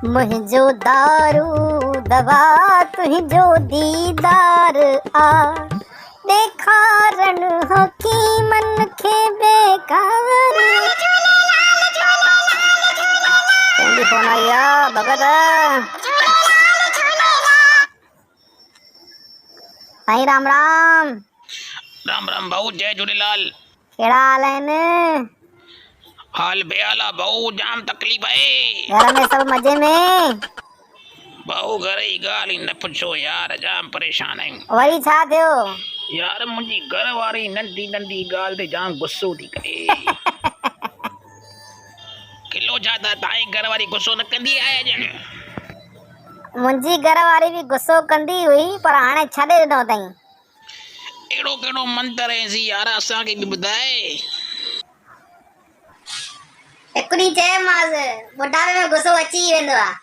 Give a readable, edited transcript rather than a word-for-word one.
मुंहिंजो दारू दवा तुंहिंजो दीदार आ ॾेखारण हकीमन खे बेकार। कंहिंजी फोन आई आहे भगत? साईं राम राम। राम राम भाऊ, जय झूलेलाल। कहिड़ा हाल आहिनि? हाल बेहाल आहे भाऊ, जाम तकलीफ़ आहे। घर में सभु मज़े में? भाऊ घर जी ॻाल्हि ई न पुछो यार, जाम परेशान आहियूं। वरी छा थियो? यार मुंहिंजी घर वारी नंढी नंढी ॻाल्हि ते जाम गुस्सो थी करे। किलो छा त तव्हांजी घर वारी गुस्सो न कंदी आहे ॼण? मुंहिंजी घर वारी बि गुस्सो कंदी हुई पर हाणे छॾे ॾिनो अथई। अहिड़ो कहिड़ो मंत्र आहे यार, असांखे बि ॿुधाए। हिकु ॾींहुं चयोमांसि ॿुढापे में गुस्सो अची वेंदो आहे।